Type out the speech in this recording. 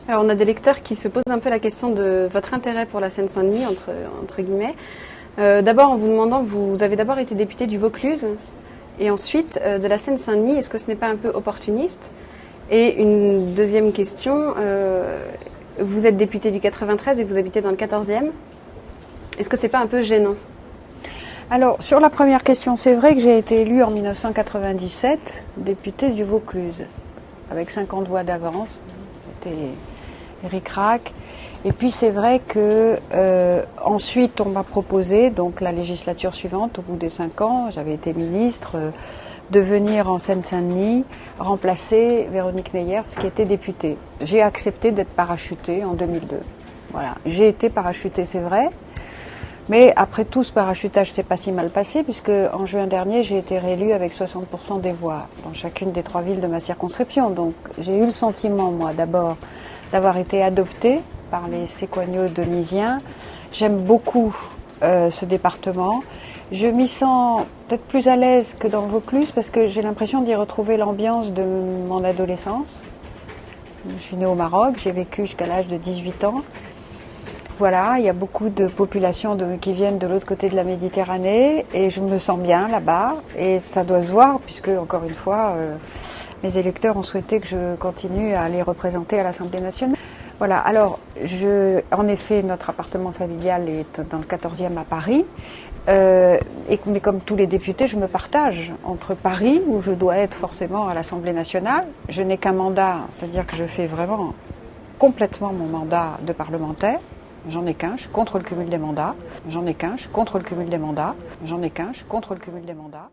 Alors on a des lecteurs qui se posent un peu la question de votre intérêt pour la Seine-Saint-Denis, entre guillemets. D'abord en vous demandant, vous avez d'abord été député du Vaucluse et ensuite de la Seine-Saint-Denis. Est-ce que ce n'est pas un peu opportuniste? Et une deuxième question, vous êtes député du 93 et vous habitez dans le 14e. Est-ce que c'est pas un peu gênant? Alors, sur la première question, c'est vrai que j'ai été élue en 1997 députée du Vaucluse, avec 50 voix d'avance. C'était ric-rac. Et puis c'est vrai que ensuite on m'a proposé, donc la législature suivante, au bout des 5 ans, j'avais été ministre, de venir en Seine-Saint-Denis remplacer Véronique Neyers, qui était députée. J'ai accepté d'être parachutée en 2002. Voilà, j'ai été parachutée, c'est vrai. Mais après tout, ce parachutage s'est pas si mal passé, puisque en juin dernier, j'ai été réélue avec 60% des voix dans chacune des 3 villes de ma circonscription. Donc j'ai eu le sentiment, moi, d'abord, d'avoir été adoptée par les Séquagno-Denysiens. J'aime beaucoup ce département. Je m'y sens peut-être plus à l'aise que dans le Vaucluse, parce que j'ai l'impression d'y retrouver l'ambiance de mon adolescence. Je suis née au Maroc, j'ai vécu jusqu'à l'âge de 18 ans. Voilà, il y a beaucoup de populations qui viennent de l'autre côté de la Méditerranée et je me sens bien là-bas et ça doit se voir puisque, encore une fois, mes électeurs ont souhaité que je continue à les représenter à l'Assemblée nationale. Voilà, alors, en effet, notre appartement familial est dans le 14e à Paris, mais comme tous les députés, je me partage entre Paris, où je dois être forcément à l'Assemblée nationale. Je n'ai qu'un mandat, c'est-à-dire que je fais vraiment complètement mon mandat de parlementaire. J'en ai qu'un, je suis contre le cumul des mandats. J'en ai qu'un, je suis contre le cumul des mandats. J'en ai qu'un, je suis contre le cumul des mandats.